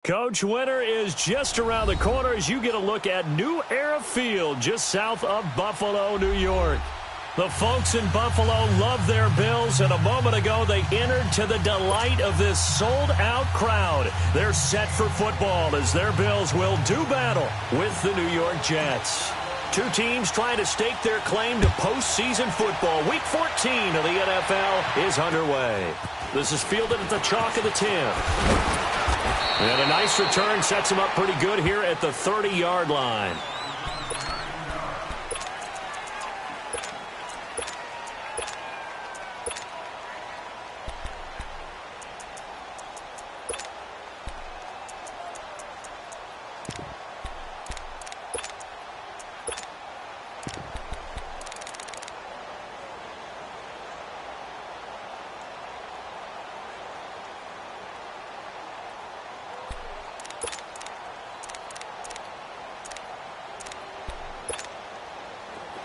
Coach, winter is just around the corner as you get a look at New Era Field just south of Buffalo, New York. The folks in Buffalo love their Bills, and a moment ago they entered to the delight of this sold-out crowd. They're set for football as their Bills will do battle with the New York Jets. Two teams trying to stake their claim to postseason football. Week 14 of the NFL is underway. This is fielded at the chalk of the 10. And a nice return sets him up pretty good here at the 30-yard line.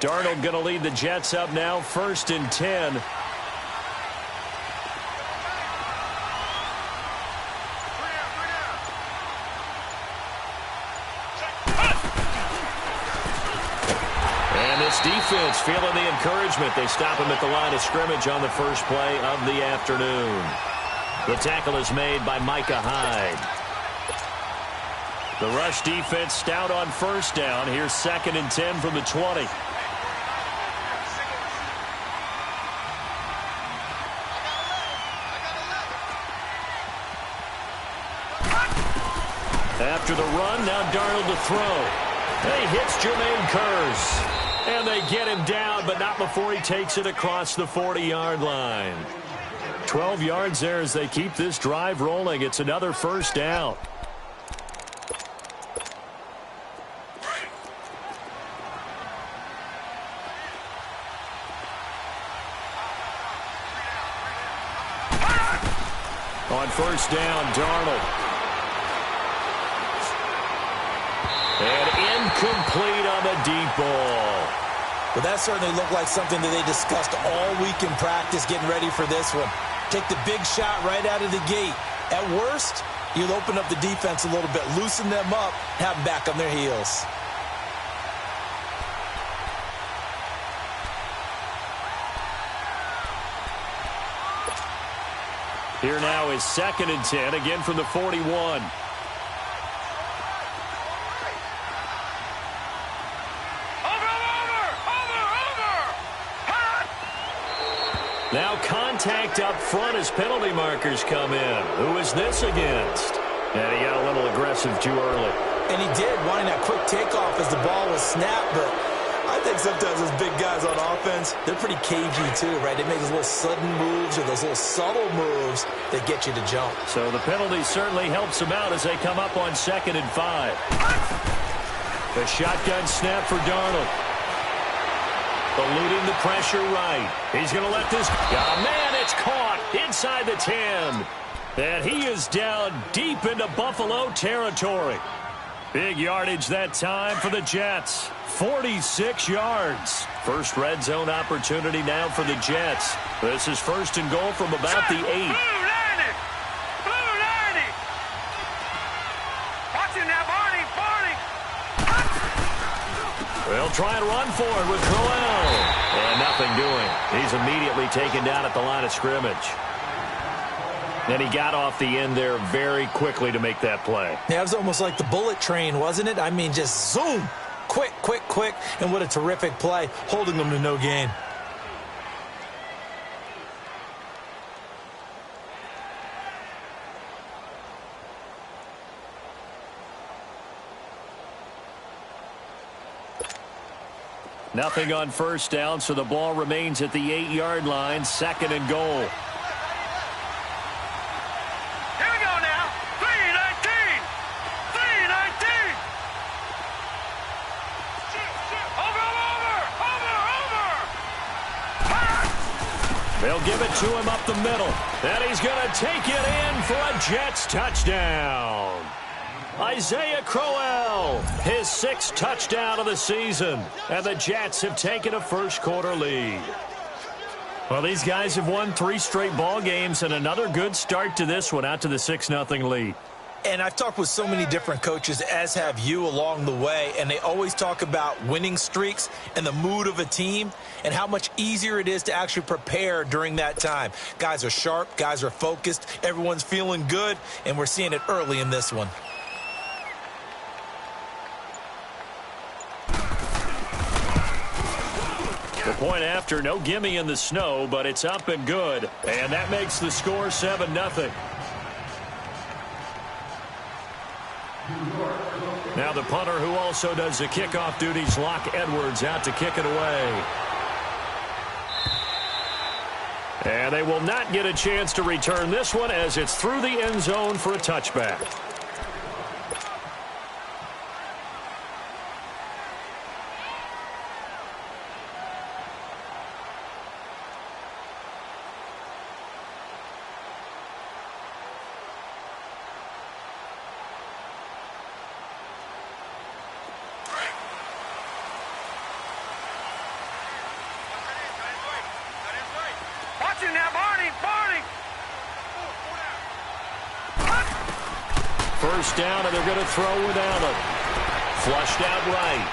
Darnold going to lead the Jets up now, 1st and 10. And this defense feeling the encouragement. They stop him at the line of scrimmage on the first play of the afternoon. The tackle is made by Micah Hyde. The rush defense stout on 1st down. Here's 2nd and 10 from the 20. After the run, now Darnold to throw. And he hits Jermaine Kearse. And they get him down, but not before he takes it across the 40-yard line. 12 yards there as they keep this drive rolling. It's another 1st down. On 1st down, Darnold. And incomplete on the deep ball. Well, that certainly looked like something that they discussed all week in practice getting ready for this one. Take the big shot right out of the gate. At worst, you'll open up the defense a little bit, loosen them up, have them back on their heels. Here now is 2nd and 10, again from the 41. Now contact up front as penalty markers come in. Who is this against? And he got a little aggressive too early. And he did, wanting that quick takeoff as the ball was snapped. But I think sometimes those big guys on offense, they're pretty cagey too, right? They make those little sudden moves or those little subtle moves that get you to jump. So the penalty certainly helps them out as they come up on 2nd and 5. The shotgun snap for Darnold. Eluding the pressure right. He's going to let this... Oh, man, it's caught inside the 10. And he is down deep into Buffalo territory. Big yardage that time for the Jets. 46 yards. First red zone opportunity now for the Jets. This is 1st and goal from about the 8. They'll try and run for it with Crowell. And nothing doing. He's immediately taken down at the line of scrimmage. And he got off the end there very quickly to make that play. Yeah, it was almost like the bullet train, wasn't it? I mean, just zoom. Quick, quick, quick. And what a terrific play, holding them to no gain. Nothing on 1st down, so the ball remains at the 8-yard line, 2nd and goal. Here we go now. 3-19. 3-19. Over. They'll give it to him up the middle. And he's going to take it in for a Jets touchdown. Isaiah Crowell, his 6th touchdown of the season. And the Jets have taken a first-quarter lead. Well, these guys have won 3 straight ball games and another good start to this one out to the 6-0 lead. And I've talked with so many different coaches, as have you, along the way, and they always talk about winning streaks and the mood of a team and how much easier it is to actually prepare during that time. Guys are sharp, guys are focused, everyone's feeling good, and we're seeing it early in this one. The point after, no gimme in the snow, but it's up and good. And that makes the score 7-0. Now the punter, who also does the kickoff duties, Locke Edwards, out to kick it away. And they will not get a chance to return this one as it's through the end zone for a touchback. First down, and they're going to throw without him. Flushed out right.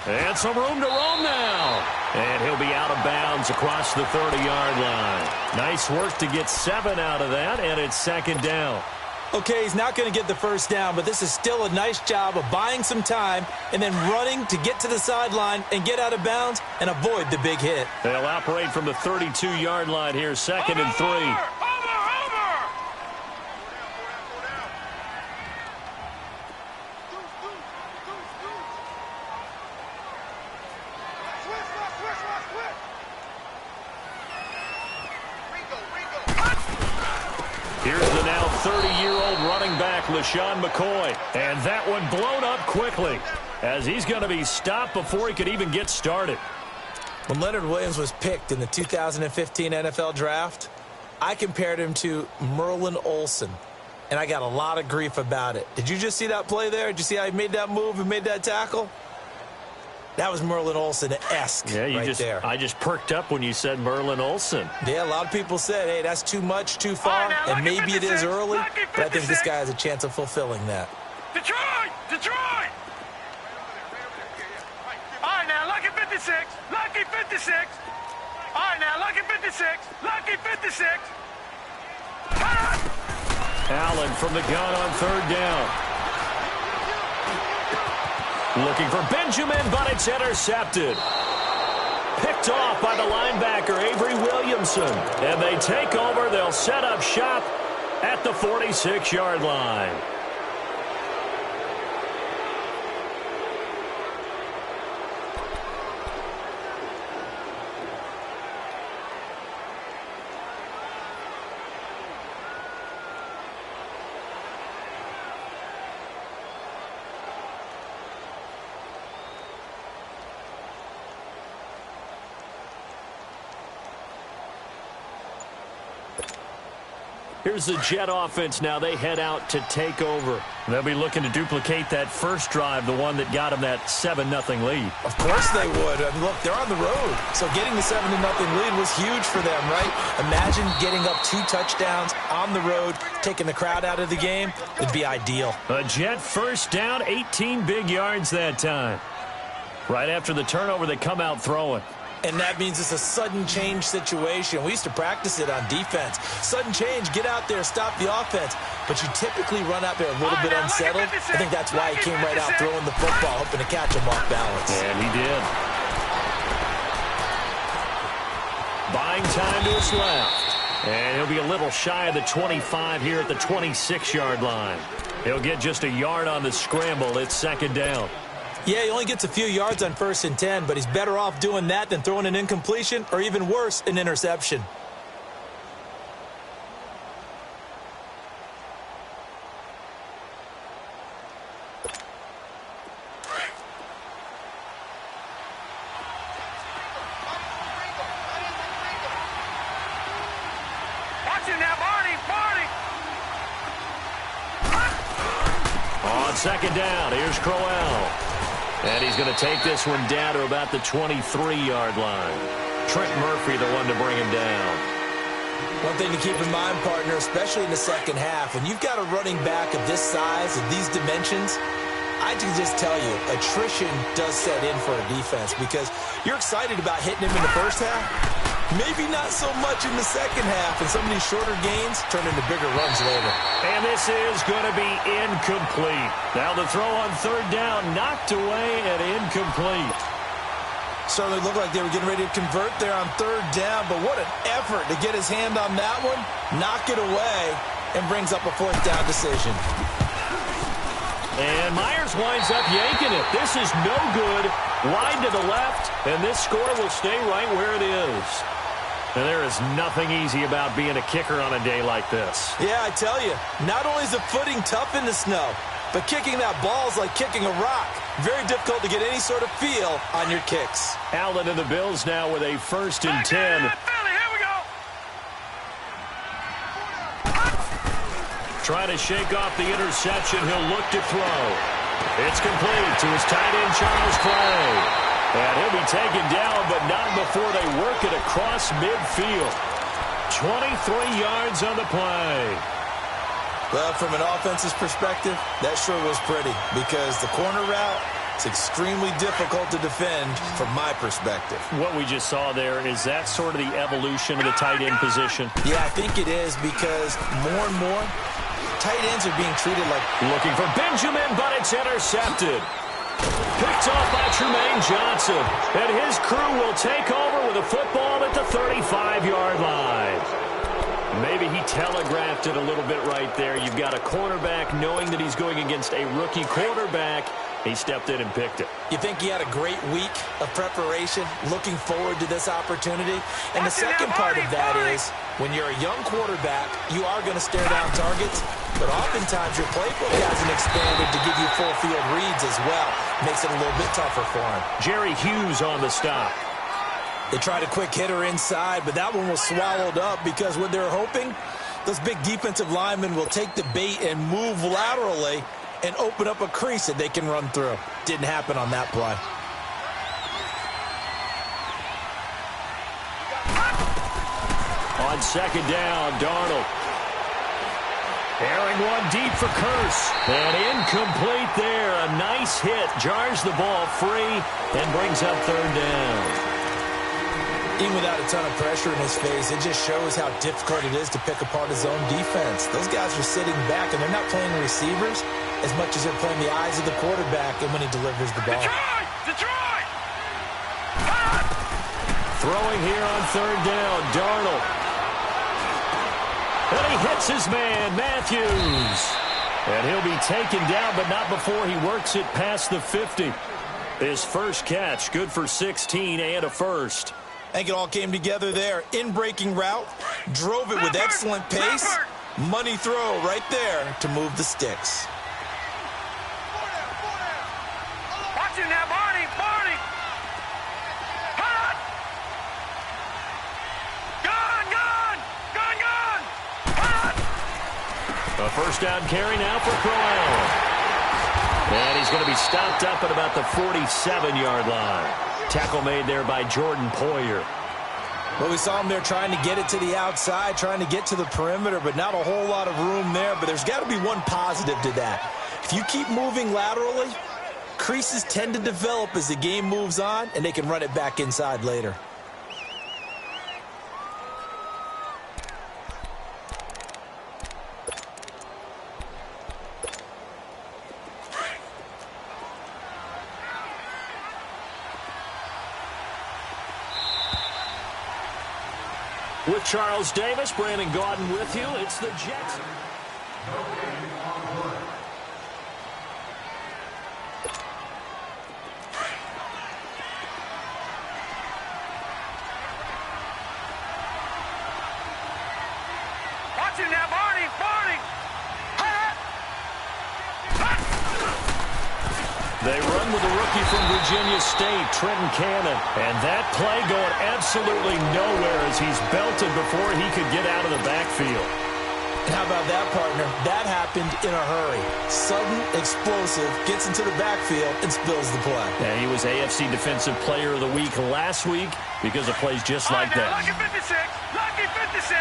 And some room to roam now. And he'll be out of bounds across the 30-yard line. Nice work to get 7 out of that, and it's second down. Okay, he's not going to get the first down, but this is still a nice job of buying some time and then running to get to the sideline and get out of bounds and avoid the big hit. They'll operate from the 32-yard line here, second and 3. Here's the now 30-year-old running back, LaShawn McCoy. And that one blown up quickly as he's going to be stopped before he could even get started. When Leonard Williams was picked in the 2015 NFL Draft, I compared him to Merlin Olsen, and I got a lot of grief about it. Did you just see that play there? Did you see how he made that move and made that tackle? That was Merlin Olsen-esque there. I just perked up when you said Merlin Olsen. Yeah, a lot of people said, hey, that's too much, too far, and maybe it is early, but I think this guy has a chance of fulfilling that. Detroit! Detroit! All right, now, lucky 56. Lucky 56. All right, now, lucky 56. Lucky 56. Allen from the gun on third down. Looking for Benjamin, but it's intercepted. Picked off by the linebacker, Avery Williamson. And they take over. They'll set up shop at the 46-yard line. Here's the Jet offense now. They head out to take over. They'll be looking to duplicate that first drive, the one that got them that 7-0 lead. Of course they would. I mean, look, they're on the road. So getting the 7-0 lead was huge for them, right? Imagine getting up 2 touchdowns on the road, taking the crowd out of the game. It'd be ideal. A Jet first down, 18 big yards that time. Right after the turnover, they come out throwing. And that means it's a sudden change situation. We used to practice it on defense. Sudden change, get out there, stop the offense. But you typically run out there a little bit unsettled. I think that's why he came right out throwing the football, hoping to catch him off balance. And he did. Buying time to his left. And he'll be a little shy of the 25 here at the 26-yard line. He'll get just a yard on the scramble. It's second down. Yeah, he only gets a few yards on 1st and 10, but he's better off doing that than throwing an incompletion or even worse, an interception. On second down, here's Crowell. And he's going to take this one down to about the 23-yard line. Trent Murphy, the one to bring him down. One thing to keep in mind, partner, especially in the second half, when you've got a running back of this size, of these dimensions, I can just tell you, attrition does set in for a defense because you're excited about hitting him in the first half. Maybe not so much in the second half, and some of these shorter gains turn into bigger runs later. And this is going to be incomplete. Now the throw on third down, knocked away and incomplete. Certainly looked like they were getting ready to convert there on third down, but what an effort to get his hand on that one, knock it away, and brings up a fourth down decision. And Myers winds up yanking it. This is no good. Wide to the left, and this score will stay right where it is. And there is nothing easy about being a kicker on a day like this. Yeah, I tell you, not only is the footing tough in the snow, but kicking that ball is like kicking a rock. Very difficult to get any sort of feel on your kicks. Allen and the Bills now with a 1st and 10. Here we go. Trying to shake off the interception. He'll look to throw. It's complete to his tight end, Charles Clay. And he'll be taken down, but not before they work it across midfield. 23 yards on the play. Well, from an offense's perspective, that sure was pretty because the corner route is extremely difficult to defend from my perspective. What we just saw there, is that sort of the evolution of the tight end position? Yeah, I think it is because more and more, tight ends are being treated like... Looking for Benjamin, but it's intercepted. Picked off by Trumaine Johnson. And his crew will take over with a football at the 35-yard line. Maybe he telegraphed it a little bit right there. You've got a cornerback knowing that he's going against a rookie quarterback. He stepped in and picked it. You think he had a great week of preparation, looking forward to this opportunity? And the second part of that is, when you're a young quarterback, you are going to stare down targets, but oftentimes your playbook hasn't expanded to give you full field reads as well. Makes it a little bit tougher for him. Jerry Hughes on the stop. They tried a quick hitter inside, but that one was swallowed up because what they're hoping, those big defensive linemen will take the bait and move laterally and open up a crease that they can run through. Didn't happen on that play. On second down, Darnold. Airing one deep for Curse. And incomplete there. A nice hit. Jars the ball free and brings up third down. Even without a ton of pressure in his face, it just shows how difficult it is to pick apart his own defense. Those guys are sitting back, and they're not playing receivers as much as they're playing the eyes of the quarterback and when he delivers the ball. Detroit! Throwing here on third down, Darnold. And he hits his man, Matthews. And he'll be taken down, but not before he works it past the 50. His first catch, good for 16 and a first. I think it all came together there. In-breaking route, drove it with excellent pace. Money throw right there to move the sticks. Watch him now, Barney! Barney! Hot! Gun! Hot! A first down carry now for Crowell. And he's going to be stopped up at about the 47-yard line. Tackle made there by Jordan Poyer. Well, we saw him there trying to get it to the outside, trying to get to the perimeter, but not a whole lot of room there. But there's got to be one positive to that. If you keep moving laterally, creases tend to develop as the game moves on, and they can run it back inside later. With Charles Davis, Brandon Gaudin with you. It's the Jets. Watch him now, Barney! Barney! Hot! They run with a rookie from Virginia State, Trenton Cannon. And that play going absolutely nowhere as he's belted before he could get out of the backfield. And how about that, partner? That happened in a hurry. Sudden, explosive, gets into the backfield and spills the play. Yeah, he was AFC Defensive Player of the Week last week because of plays just like that. Lucky 56! Lucky 56!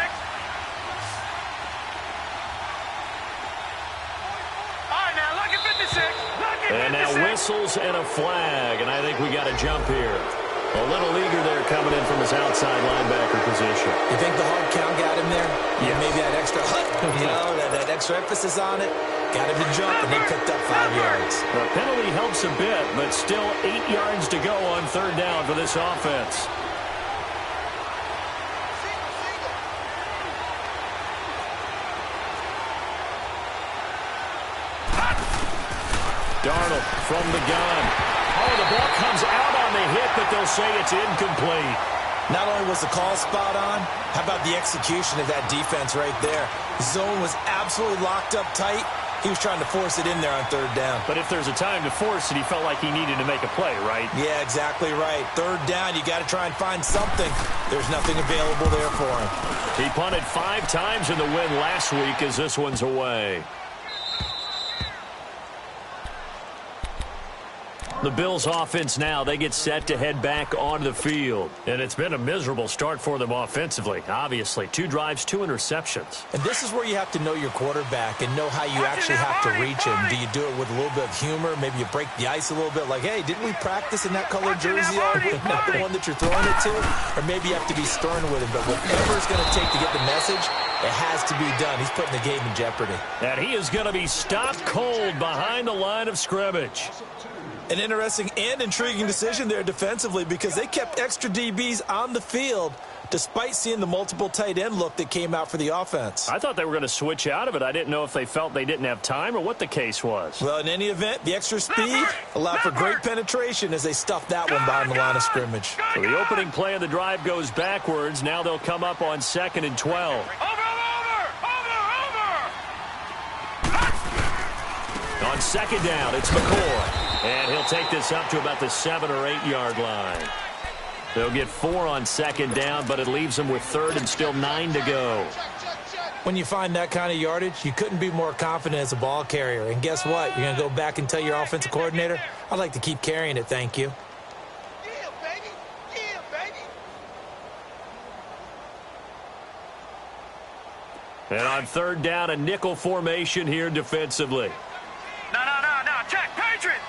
And now whistles and a flag, and I think we got a jump here. A little eager there coming in from his outside linebacker position. You think the hard count got him there? Yeah. Maybe that extra that extra emphasis on it. Got him to jump, and they picked up 5 yards. The penalty helps a bit, but still 8 yards to go on third down for this offense. Darnold from the gun. Oh, the ball comes out on the hit, but they'll say it's incomplete. Not only was the call spot on, how about the execution of that defense right there? Zone was absolutely locked up tight. He was trying to force it in there on third down. But if there's a time to force it, he felt like he needed to make a play, right? Yeah, exactly right. Third down, you got to try and find something. There's nothing available there for him. He punted 5 times in the win last week as this one's away. The Bills offense now, they get set to head back onto the field. And it's been a miserable start for them offensively, obviously. 2 drives, 2 interceptions. And this is where you have to know your quarterback and know how you actually have to reach him. Do you do it with a little bit of humor? Maybe you break the ice a little bit like, hey, didn't we practice in that color jersey all week? Not the one that you're throwing it to? Or maybe you have to be stern with him. But whatever it's going to take to get the message, it has to be done. He's putting the game in jeopardy. And he is going to be stopped cold behind the line of scrimmage. An interesting and intriguing decision there defensively because they kept extra DBs on the field despite seeing the multiple tight end look that came out for the offense. I thought they were going to switch out of it. I didn't know if they felt they didn't have time or what the case was. Well, in any event, the extra speed allowed for great penetration as they stuffed that one behind the line of scrimmage. So the opening play of the drive goes backwards. Now they'll come up on 2nd and 12. On 2nd down, it's McCoy. And he'll take this up to about the 7 or 8 yard line. They'll get 4 on 2nd down, but it leaves them with 3rd and still 9 to go. When you find that kind of yardage, you couldn't be more confident as a ball carrier. And guess what? You're going to go back and tell your offensive coordinator, I'd like to keep carrying it, thank you. Yeah, baby. Yeah, baby. And on 3rd down, a nickel formation here defensively. No. Check. Patriot.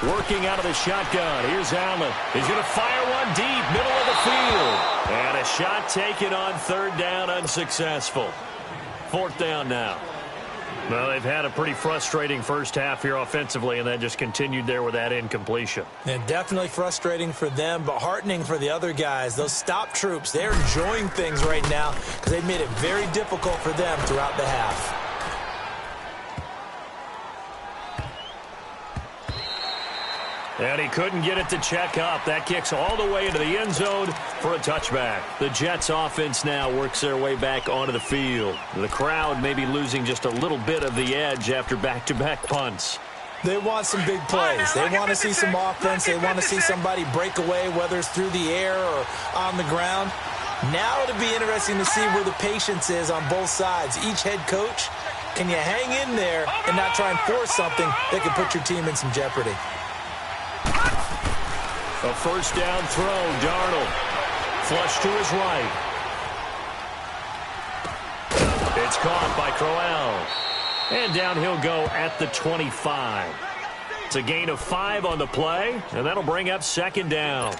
Working out of the shotgun. Here's Allen. He's going to fire one deep, middle of the field. And a shot taken on 3rd down, unsuccessful. 4th down now. Well, they've had a pretty frustrating first half here offensively, and then just continued there with that incompletion. And definitely frustrating for them, but heartening for the other guys. Those stop troops, they're enjoying things right now because they've made it very difficult for them throughout the half. And he couldn't get it to check up. That kicks all the way into the end zone for a touchback. The Jets offense now works their way back onto the field. The crowd may be losing just a little bit of the edge after back-to-back punts. They want some big plays. They want to see some offense. They want to see somebody break away, whether it's through the air or on the ground. Now it'll be interesting to see where the patience is on both sides. Each head coach, can you hang in there and not try and force something that can put your team in some jeopardy? A 1st down throw, Darnold. Flush to his right. It's caught by Crowell. And down he'll go at the 25. It's a gain of 5 on the play, and that'll bring up 2nd down.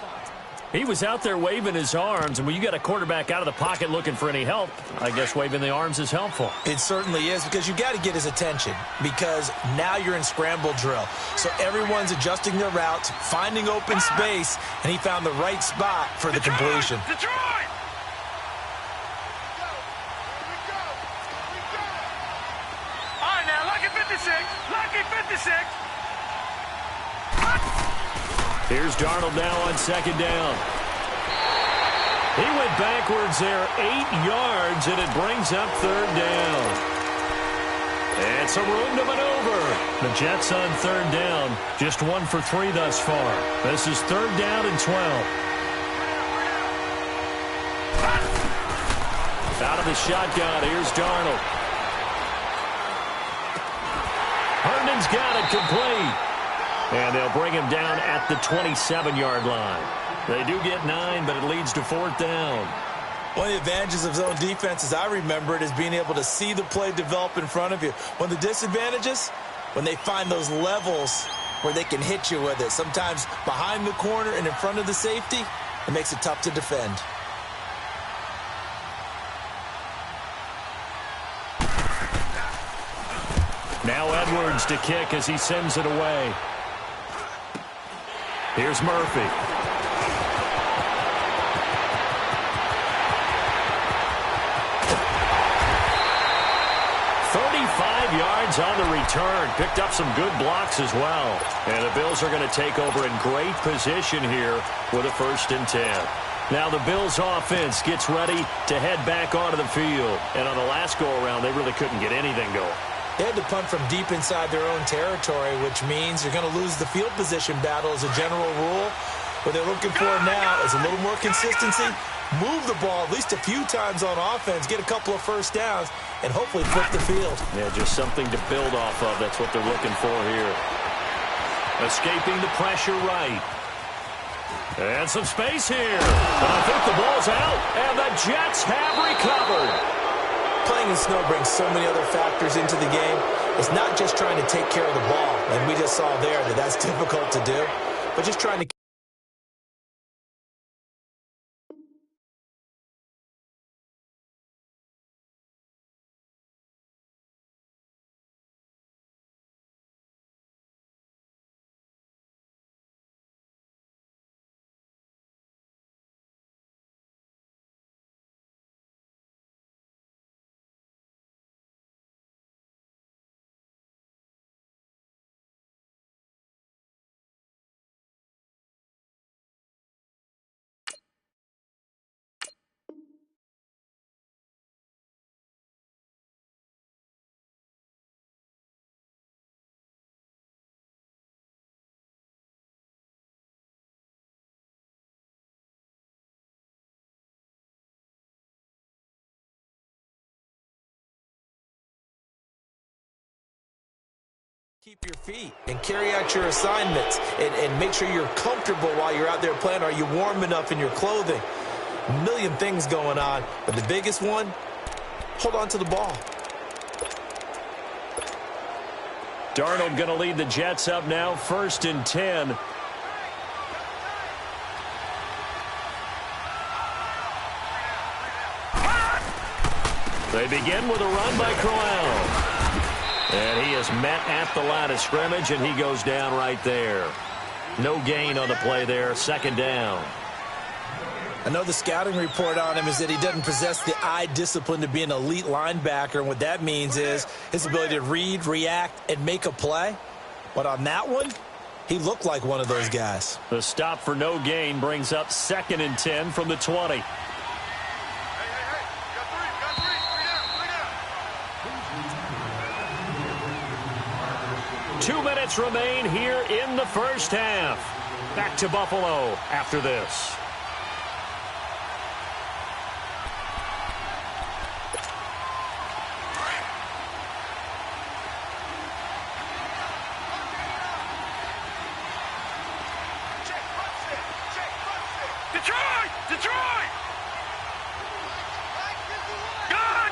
He was out there waving his arms, and when you got a quarterback out of the pocket looking for any help, I guess waving the arms is helpful. It certainly is, because you got to get his attention, because now you're in scramble drill. So everyone's adjusting their routes, finding open space, and he found the right spot for the completion. Detroit! All right, now, lucky 56. Lucky 56. Here's Darnold now on 2nd down. He went backwards there 8 yards, and it brings up 3rd down. And some room to maneuver. The Jets on 3rd down, just 1 for 3 thus far. This is 3rd down and 12. Out of the shotgun, here's Darnold. Herndon's got it complete. And they'll bring him down at the 27-yard line. They do get 9, but it leads to 4th down. One of the advantages of zone defense, as I remember it, is being able to see the play develop in front of you. One of the disadvantages, when they find those levels where they can hit you with it, sometimes behind the corner and in front of the safety, it makes it tough to defend. Now Edwards to kick as he sends it away. Here's Murphy. 35 yards on the return. Picked up some good blocks as well. And the Bills are going to take over in great position here with a 1st and 10. Now the Bills offense gets ready to head back onto the field. And on the last go-around, they really couldn't get anything going. They had to punt from deep inside their own territory, which means you're going to lose the field position battle as a general rule. What they're looking for now is a little more consistency, move the ball at least a few times on offense, get a couple of first downs, and hopefully flip the field. Yeah, just something to build off of. That's what they're looking for here. Escaping the pressure right. And some space here. And I think the ball's out, and the Jets have recovered. Playing in snow brings so many other factors into the game. It's not just trying to take care of the ball, and we just saw there that that's difficult to do, but just trying to keep your feet and carry out your assignments and make sure you're comfortable while you're out there playing. Are you warm enough in your clothing? A million things going on, but the biggest one, hold on to the ball. Darnold going to lead the Jets up now, 1st and 10. They begin with a run by Crowell. And he is met at the line of scrimmage, and he goes down right there. No gain on the play there, 2nd down. I know the scouting report on him is that he doesn't possess the eye discipline to be an elite linebacker, and what that means is his ability to read, react, and make a play. But on that one, he looked like one of those guys. The stop for no gain brings up 2nd and 10 from the 20. 2 minutes remain here in the 1st half. Back to Buffalo after this. Detroit! Detroit! Gone!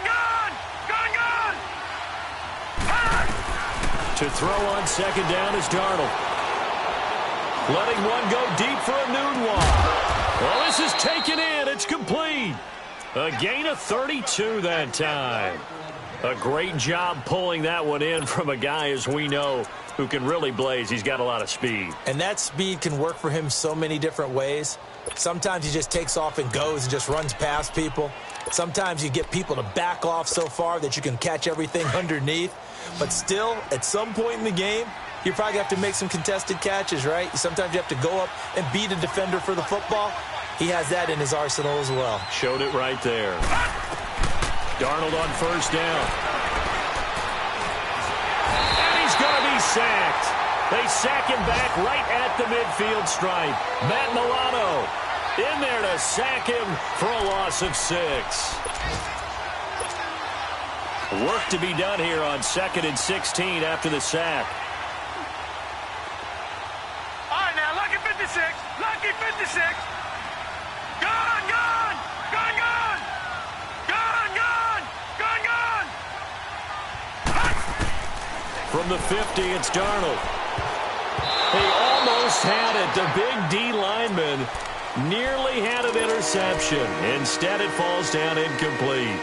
To throw on 2nd down is Darnold. Letting one go deep for a noon walk. Well, this is taken in. It's complete. A gain of 32 that time. A great job pulling that one in from a guy, as we know, who can really blaze. He's got a lot of speed. And that speed can work for him so many different ways. Sometimes he just takes off and goes and just runs past people. Sometimes you get people to back off so far that you can catch everything underneath. But still, at some point in the game, you probably have to make some contested catches, right? Sometimes you have to go up and beat a defender for the football. He has that in his arsenal as well. Showed it right there. Darnold on 1st down. And he's going to be sacked. They sack him back right at the midfield stripe. Matt Milano in there to sack him for a loss of 6. Work to be done here on 2nd and 16 after the sack. All right, now, lucky 56. Lucky 56. Gone! From the 50, it's Darnold. He almost had it. The big D lineman nearly had an interception. Instead, it falls down incomplete.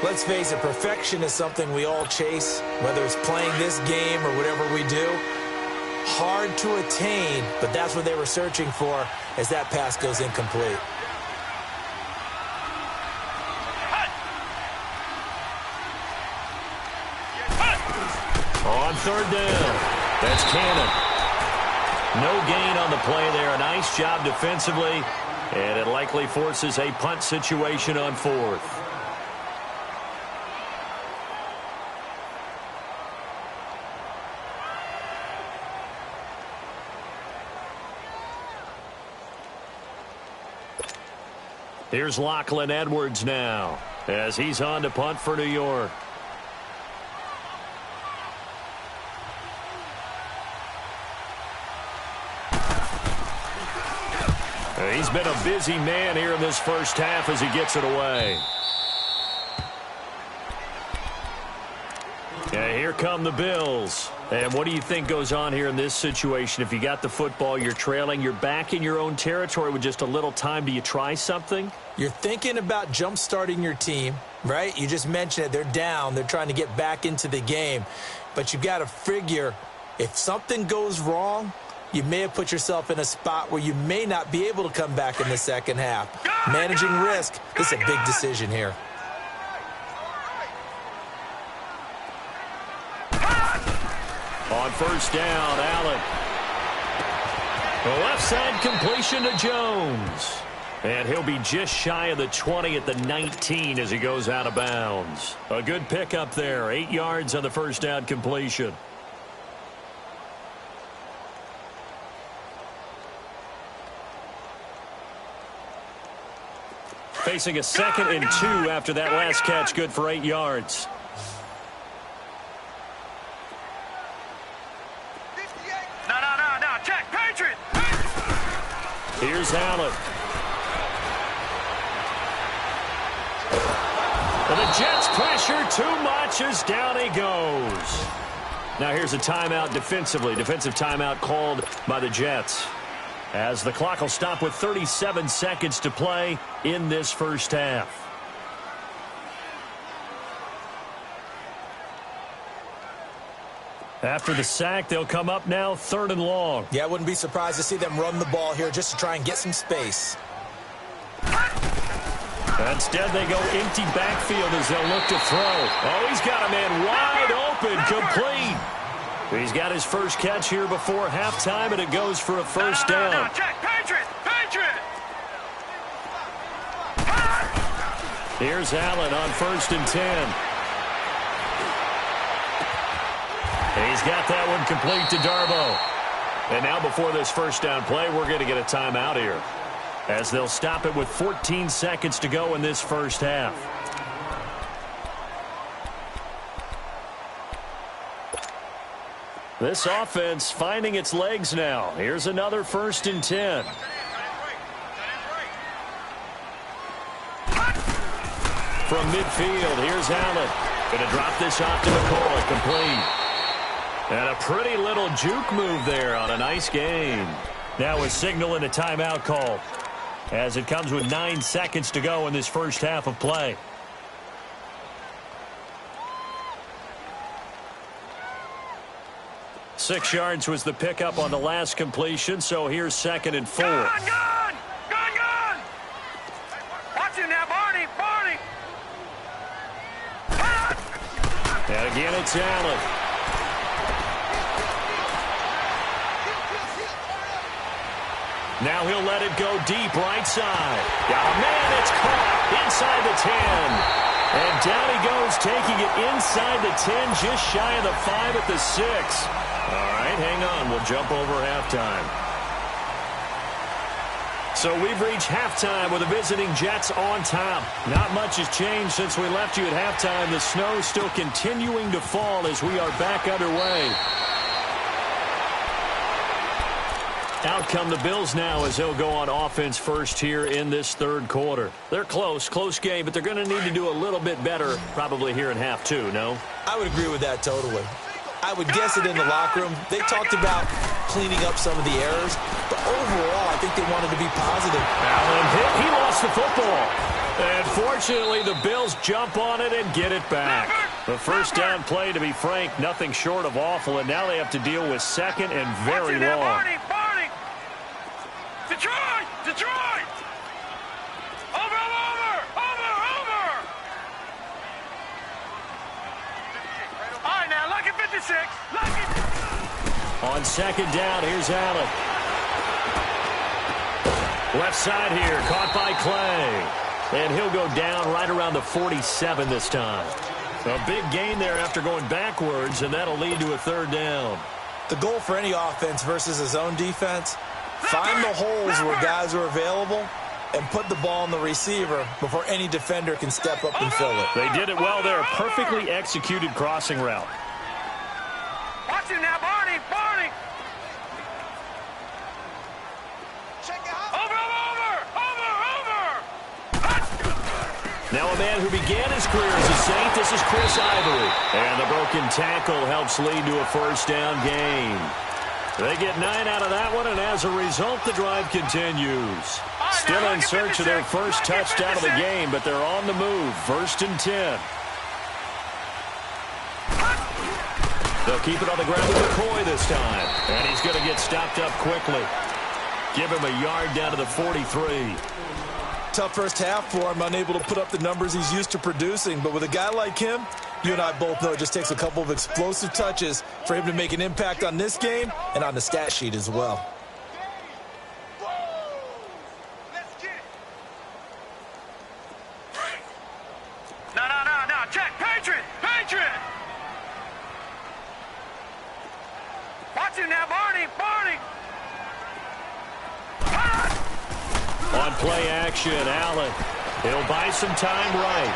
Let's face it, perfection is something we all chase, whether it's playing this game or whatever we do. Hard to attain, but that's what they were searching for as that pass goes incomplete. On third down, that's Cannon. No gain on the play there. A nice job defensively, and it likely forces a punt situation on fourth. Here's Lachlan Edwards now as he's on to punt for New York. He's been a busy man here in this first half as he gets it away. Yeah, here come the Bills. And what do you think goes on here in this situation? If you got the football, you're trailing, you're back in your own territory with just a little time. Do you try something? You're thinking about jump-starting your team, right? You just mentioned it. They're down. They're trying to get back into the game. But you've got to figure if something goes wrong, you may have put yourself in a spot where you may not be able to come back in the second half. Managing risk is a big decision here. On first down, Allen. The left side completion to Jones. And he'll be just shy of the 20 at the 19 as he goes out of bounds. A good pickup there. 8 yards on the first down completion. Facing a 2nd and 2 after that last catch. Good for 8 yards. No. Check. Patriot. Here's Allen. And the Jets pressure too much as down he goes. Now here's a timeout defensively. Defensive timeout called by the Jets. As the clock will stop with 37 seconds to play in this first half. After the sack, they'll come up now 3rd and long. Yeah, I wouldn't be surprised to see them run the ball here just to try and get some space. Instead, they go empty backfield as they'll look to throw. Oh, he's got a man wide open, complete. He's got his first catch here before halftime, and it goes for a first down. No. Check. Patriot. Here's Allen on 1st and 10. He's got that one complete to Darbo. And now before this first down play, we're going to get a timeout here, as they'll stop it with 14 seconds to go in this first half. This offense finding its legs now. Here's another 1st and 10. From midfield, here's Allen. Going to drop this off to McCoy, complete. And a pretty little juke move there on a nice gain. Now a signal and a timeout call, as it comes with 9 seconds to go in this first half of play. Six yards was the pickup on the last completion, so here's 2nd and 4. Gun! Watch it now, Barney! And again, it's Allen. Now he'll let it go deep right side. Oh, man, it's caught inside the 10. And down he goes, taking it inside the 10, just shy of the 5 at the 6. All right, hang on. We'll jump over halftime. So we've reached halftime with the visiting Jets on top. Not much has changed since we left you at halftime. The snow still continuing to fall as we are back underway. Out come the Bills now as they'll go on offense first here in this third quarter. They're close game, but they're going to need to do a little bit better probably here in half two, no? I would agree with that totally. I would guess it in the locker room. They talked about cleaning up some of the errors, but overall, I think they wanted to be positive. Allen hit. He lost the football. And fortunately, the Bills jump on it and get it back. The first down play, to be frank, nothing short of awful, and now they have to deal with second and very long. Barney! Detroit! Detroit! Over! All right, now, lucky 56. Lucky. On second down, here's Allen. Left side here, caught by Clay. And he'll go down right around the 47 this time. A big gain there after going backwards, and that'll lead to a third down. The goal for any offense versus his own defense, find the holes where guys are available and put the ball on the receiver before any defender can step up and fill it. They did it well there. Perfectly executed crossing route. Watch him now, Barney! Now a man who began his career as a Saint, this is Chris Ivory. And the broken tackle helps lead to a first down gain. They get 9 out of that one, and as a result, the drive continues. Still in search of their first touchdown of the game, but they're on the move. First and 10. They'll keep it on the ground with McCoy this time. And he's going to get stopped up quickly. Give him a yard down to the 43. Tough first half for him, unable to put up the numbers he's used to producing. But with a guy like him, you and I both know it just takes a couple of explosive touches for him to make an impact on this game and on the stat sheet as well. No. Check. Patriot. Watch him now, Barney. On play action, Allen. He'll buy some time right.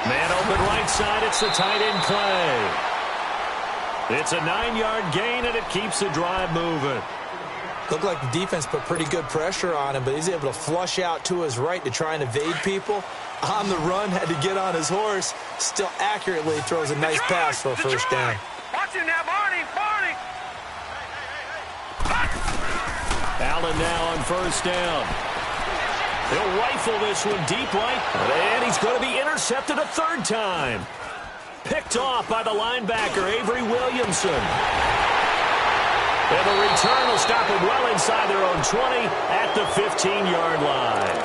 Man open right side, it's the tight end Clay. It's a 9-yard gain, and it keeps the drive moving. Looked like the defense put pretty good pressure on him, but he's able to flush out to his right to try and evade people. On the run, had to get on his horse. Still accurately throws a nice pass for a first down. Watch him now, Barney. Allen now on first down. He'll rifle this one deep right, and he's going to be intercepted a third time. Picked off by the linebacker, Avery Williamson. And the return will stop him well inside their own 20 at the 15-yard line.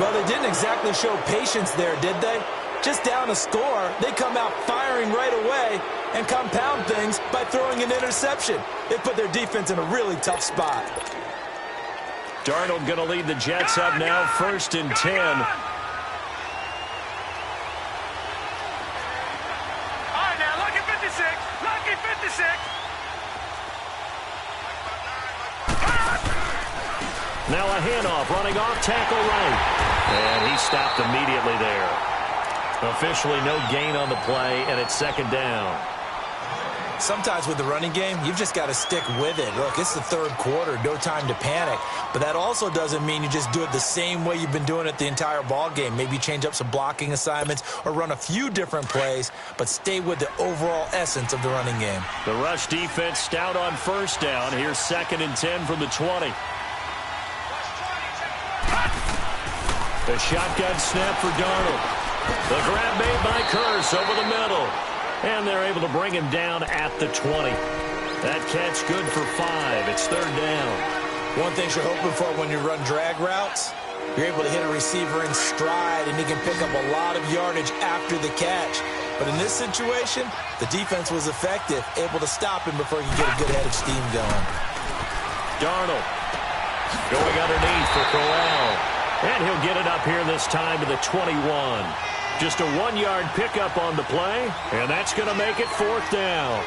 Well, they didn't exactly show patience there, did they? Just down a score, they come out firing right away and compound things by throwing an interception. They put their defense in a really tough spot. Darnold going to lead the Jets up now, first and 10. All right, now, lucky 56. Now a handoff, running off tackle right. And he stopped immediately there. Officially no gain on the play, and it's second down. Sometimes with the running game, you've just got to stick with it. Look, it's the third quarter, no time to panic. But that also doesn't mean you just do it the same way you've been doing it the entire ball game. Maybe change up some blocking assignments or run a few different plays, but stay with the overall essence of the running game. The rush defense stout on first down. Here's second and 10 from the 20. The shotgun snap for Darnold. The grab made by Curse over the middle. And they're able to bring him down at the 20. That catch good for 5. It's third down. One thing you're hoping for when you run drag routes, you're able to hit a receiver in stride, and he can pick up a lot of yardage after the catch. But in this situation, the defense was effective, able to stop him before he could get a good head of steam going. Darnold going underneath for Corral. And he'll get it up here this time to the 21. Just a 1-yard pickup on the play, and that's going to make it fourth down.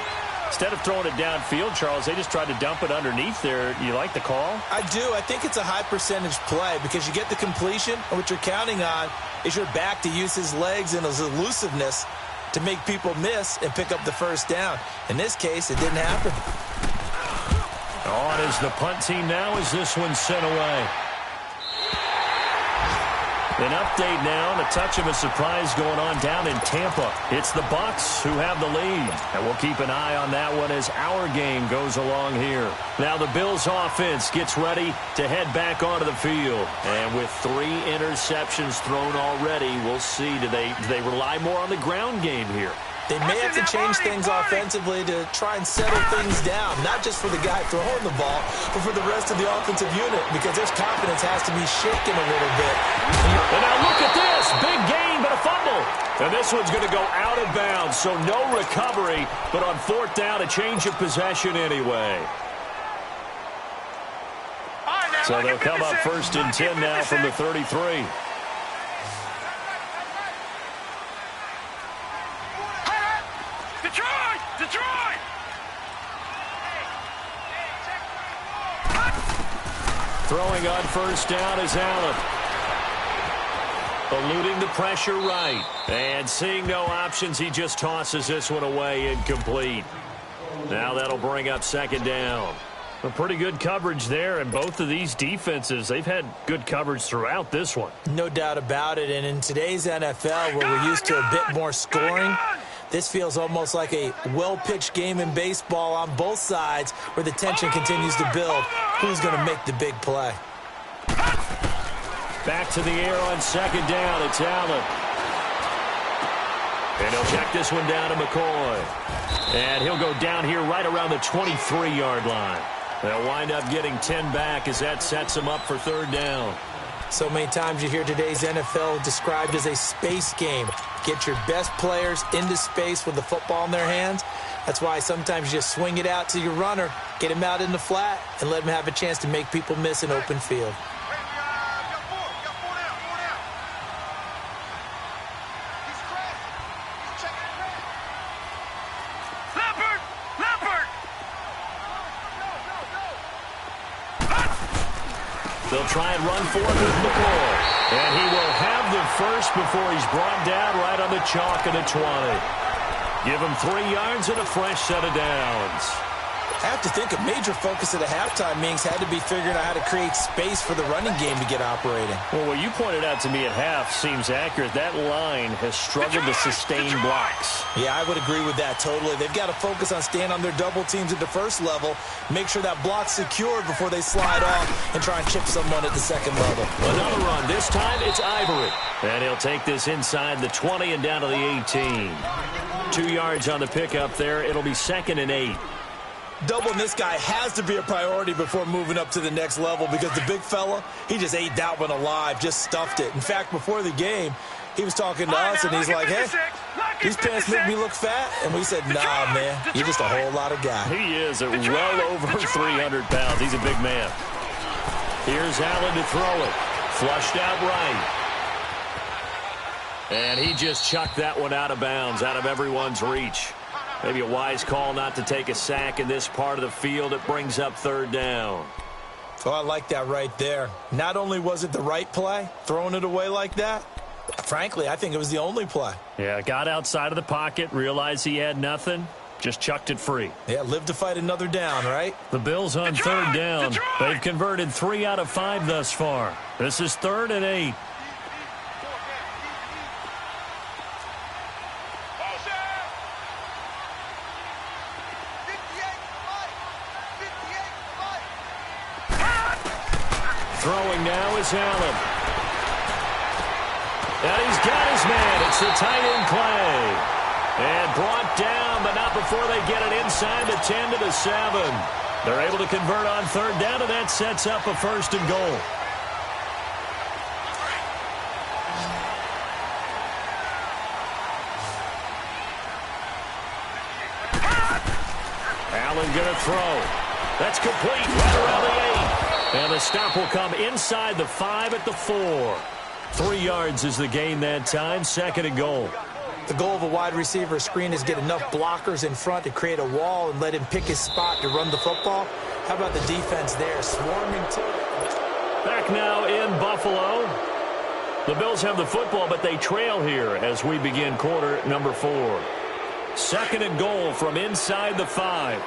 Instead of throwing it downfield, Charles, they just tried to dump it underneath there. You like the call? I do. I think it's a high percentage play because you get the completion, and what you're counting on is your back to use his legs and his elusiveness to make people miss and pick up the first down. In this case, it didn't happen. On is the punt team now as this one's sent away. An update now, and a touch of a surprise going on down in Tampa. It's the Bucs who have the lead, and we'll keep an eye on that one as our game goes along here. Now the Bills offense gets ready to head back onto the field, and with 3 interceptions thrown already, we'll see, do they rely more on the ground game here? They may have to change things offensively to try and settle things down, not just for the guy throwing the ball, but for the rest of the offensive unit, because their confidence has to be shaken a little bit. And now look at this. Big gain, but a fumble. And this one's going to go out of bounds, so no recovery, but on 4th down, a change of possession anyway. So they'll come up 1st and 10 now from the 33. Detroit! Throwing on 1st down is Allen. Eluding the pressure right. And seeing no options, he just tosses this one away incomplete. Now that'll bring up 2nd down. A pretty good coverage there, and both of these defenses, they've had good coverage throughout this one. No doubt about it, and in today's NFL, where we're used to a bit more scoring, this feels almost like a well-pitched game in baseball on both sides where the tension continues to build. Who's going to make the big play? Back to the air on 2nd down. It's Allen. And he'll check this one down to McCoy. And he'll go down here right around the 23-yard line. They'll wind up getting 10 back as that sets them up for 3rd down. So many times you hear today's NFL described as a space game. Get your best players into space with the football in their hands. That's why sometimes you just swing it out to your runner, get him out in the flat, and let him have a chance to make people miss an open field. They'll try and run for it with McCoy. And he will have the first before he's brought down right on the chalk at the 20. Give him 3 yards and a fresh set of downs. I have to think a major focus at the halftime meetings had to be figuring out how to create space for the running game to get operating. Well, what you pointed out to me at half seems accurate. That line has struggled to sustain blocks. Yeah, I would agree with that totally. They've got to focus on staying on their double teams at the first level, make sure that block's secured before they slide off and try and chip someone at the 2nd level. Another run. This time it's Ivory. And he'll take this inside the 20 and down to the 18. 2 yards on the pickup there. It'll be 2nd and 8. Doubling this guy has to be a priority before moving up to the next level because the big fella, he just ate that one alive, just stuffed it. In fact, before the game, he was talking to us, and he's like, hey, these pants make me look fat. And we said, nah, man, you're just a whole lot of guy. He is at well over 300 pounds. He's a big man. Here's Allen to throw it. Flushed out right. And he just chucked that one out of bounds, out of everyone's reach. Maybe a wise call not to take a sack in this part of the field. It brings up 3rd down. Oh, I like that right there. Not only was it the right play, throwing it away like that, frankly, I think it was the only play. Yeah, got outside of the pocket, realized he had nothing, just chucked it free. Yeah, live to fight another down, right? The Bills on 3rd down. They've converted 3 out of 5 thus far. This is 3rd and 8. Throwing now is Allen. And he's got his man. It's the tight end Clay. And brought down, but not before they get it inside the 10 to the 7. They're able to convert on 3rd down, and that sets up a 1st and goal. Allen going to throw. That's complete right around the 8. And the stop will come inside the 5 at the 4. 3 yards is the gain that time. 2nd and goal. The goal of a wide receiver screen is get enough blockers in front to create a wall and let him pick his spot to run the football. How about the defense there, swarming to it? Back now in Buffalo. The Bills have the football, but they trail here as we begin quarter number 4. 2nd and goal from inside the 5.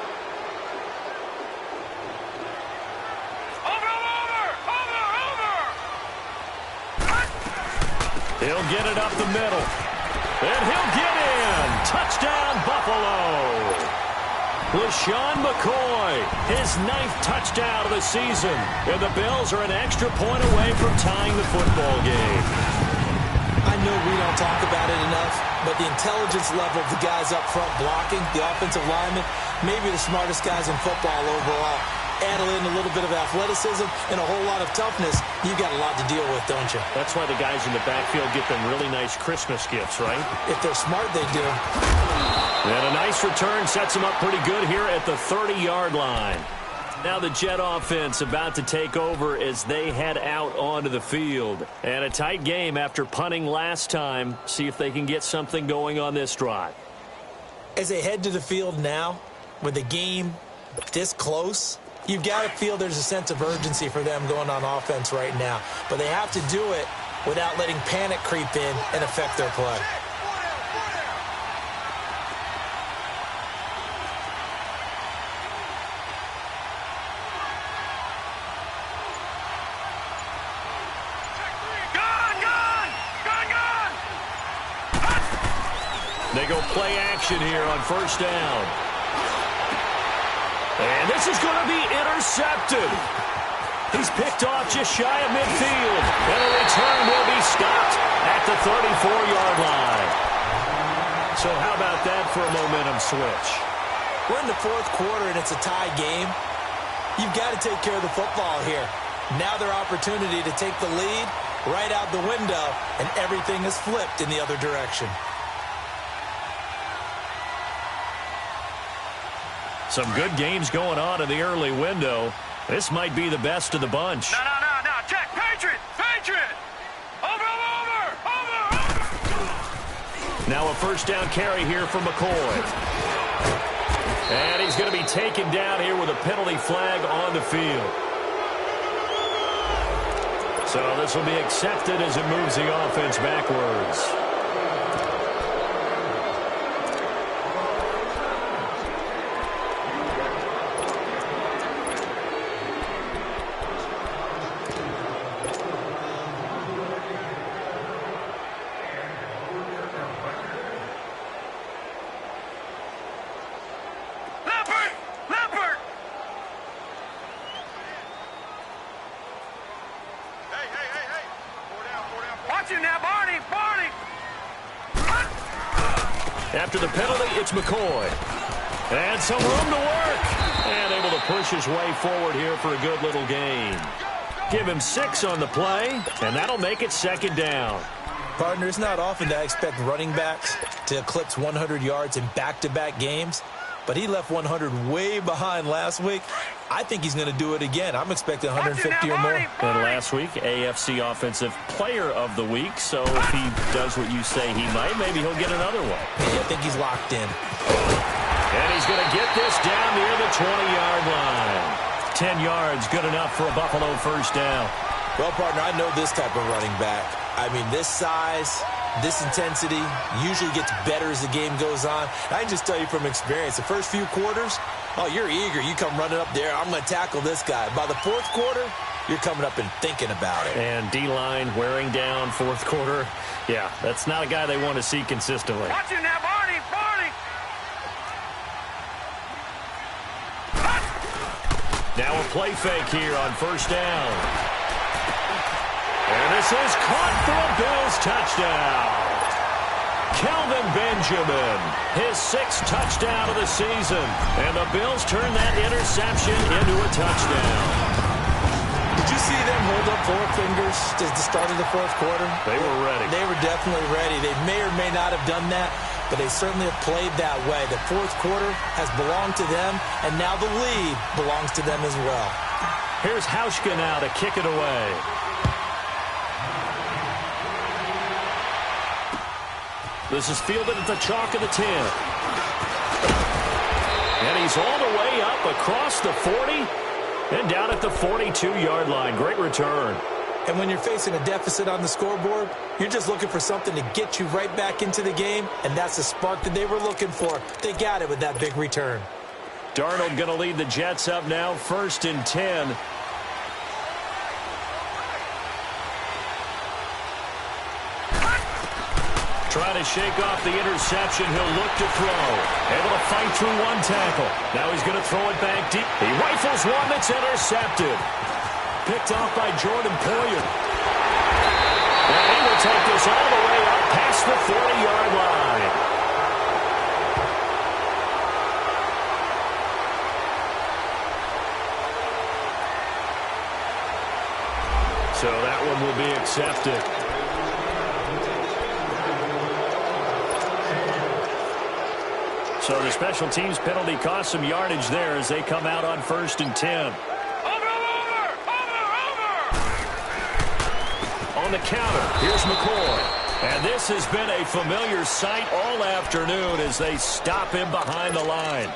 He'll get it up the middle. And he'll get in. Touchdown, Buffalo. LaShawn McCoy, his 9th touchdown of the season. And the Bills are an extra point away from tying the football game. I know we don't talk about it enough, but the intelligence level of the guys up front blocking, the offensive linemen, maybe the smartest guys in football overall. Add in a little bit of athleticism and a whole lot of toughness, you've got a lot to deal with, don't you? That's why the guys in the backfield get them really nice Christmas gifts, right? If they're smart, they do. And a nice return sets them up pretty good here at the 30-yard line. Now the Jet offense about to take over as they head out onto the field. And a tight game after punting last time. See if they can get something going on this drive. As they head to the field now, with the game this close, you've got to feel there's a sense of urgency for them going on offense right now. But they have to do it without letting panic creep in and affect their play. They go play action here on first down. And this is going to be intercepted. He's picked off just shy of midfield. And the return will be stopped at the 34-yard line. So how about that for a momentum switch? We're in the 4th quarter and it's a tie game. You've got to take care of the football here. Now their opportunity to take the lead right out the window, and everything is flipped in the other direction. Some good games going on in the early window. This might be the best of the bunch. No. Check. Patriot. Over. Now a first down carry here for McCoy. And he's going to be taken down here with a penalty flag on the field. So this will be accepted as it moves the offense backwards. After the penalty, it's McCoy. And some room to work. And able to push his way forward here for a good little gain. Give him 6 on the play, and that'll make it 2nd down. Partner, it's not often that I expect running backs to eclipse 100 yards in back-to-back games, but he left 100 way behind last week. I think he's going to do it again. I'm expecting 150 or more. And last week, AFC Offensive Player of the Week. So if he does what you say he might, maybe he'll get another one. Yeah, I think he's locked in. And he's going to get this down near the 20-yard line. 10 yards, good enough for a Buffalo first down. Well, partner, I know this type of running back. I mean, this size, this intensity usually gets better as the game goes on. I can just tell you from experience, the first few quarters, oh, you're eager. You come running up there. I'm going to tackle this guy. By the 4th quarter, you're coming up and thinking about it. And D-line wearing down 4th quarter. Yeah, that's not a guy they want to see consistently. Watch it now, Barney. Now a play fake here on first down. And this is caught for a Bills touchdown. Kelvin Benjamin, his 6th touchdown of the season. And the Bills turn that interception into a touchdown. Did you see them hold up 4 fingers at the start of the 4th quarter? They were ready. They were definitely ready. They may or may not have done that, but they certainly have played that way. The 4th quarter has belonged to them, and now the lead belongs to them as well. Here's Hauschka now to kick it away. This is fielded at the chalk of the 10. And he's all the way up across the 40 and down at the 42-yard line. Great return. And when you're facing a deficit on the scoreboard, you're just looking for something to get you right back into the game, and that's the spark that they were looking for. They got it with that big return. Darnold going to lead the Jets up now, 1st and 10. Trying to shake off the interception. He'll look to throw. Able to fight through one tackle. Now he's going to throw it back deep. He rifles one that's intercepted. Picked off by Jordan Poyer. And he will take this all the way up past the 40-yard line. So that one will be accepted. So the special teams penalty cost some yardage there as they come out on 1st and 10. On the counter, here's McCoy. And this has been a familiar sight all afternoon as they stop him behind the line.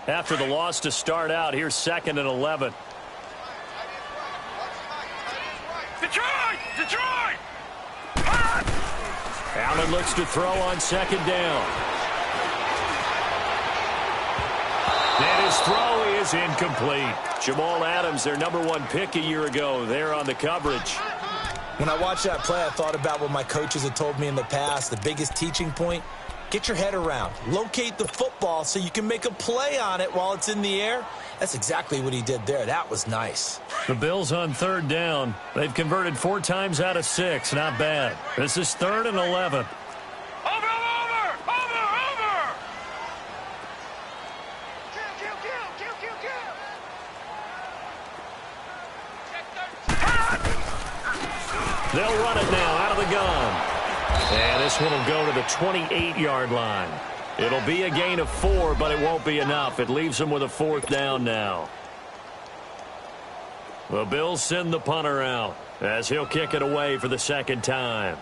After the loss to start out, here's 2nd and 11. Detroit! Detroit! Allen looks to throw on 2nd down. And his throw is incomplete. Jamal Adams, their #1 pick a year ago, there on the coverage. When I watched that play, I thought about what my coaches had told me in the past. The biggest teaching point, get your head around. Locate the football so you can make a play on it while it's in the air. That's exactly what he did there. That was nice. The Bills on 3rd down. They've converted 4 times out of 6. Not bad. This is 3rd and 11. Over! They'll run it now out of the gun. And this one will go to the 28-yard line. It'll be a gain of 4, but it won't be enough. It leaves them with a 4th down now. The Bills send the punter out as he'll kick it away for the 2nd time.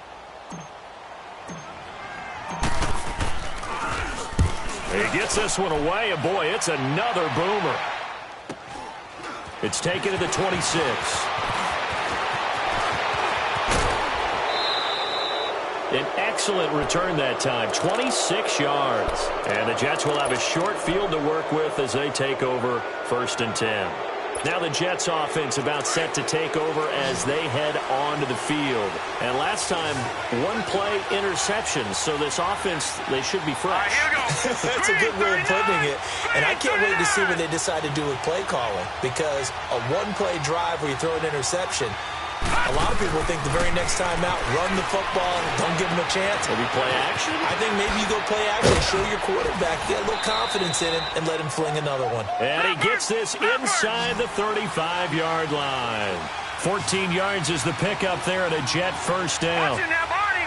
He gets this one away, and boy, it's another boomer. It's taken to the 26. An excellent return that time, 26 yards. And the Jets will have a short field to work with as they take over 1st and 10. Now the Jets offense about set to take over as they head onto the field. And last time, 1 play interception. So this offense, they should be fresh. Here we go. That's a good way of putting it. And I can't wait to see what they decide to do with play calling. Because a 1-play drive where you throw an interception, a lot of people think the very next time out, run the football, don't give them a chance. Maybe play action? I think maybe you go play action, show your quarterback, get a little confidence in it, and let him fling another one. And he gets this inside the 35-yard line. 14 yards is the pickup there at a Jet 1st down. Watch it now, Barney!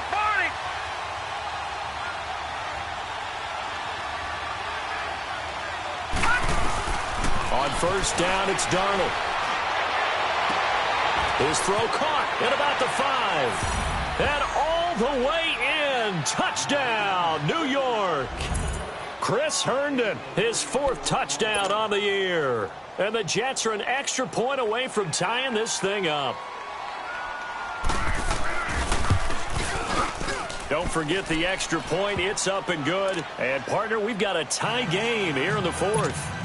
On 1st down, it's Darnold. His throw caught at about the 5. And all the way in. Touchdown, New York. Chris Herndon, his 4th touchdown on the year. And the Jets are an extra point away from tying this thing up. Don't forget the extra point. It's up and good. And, partner, we've got a tie game here in the 4th.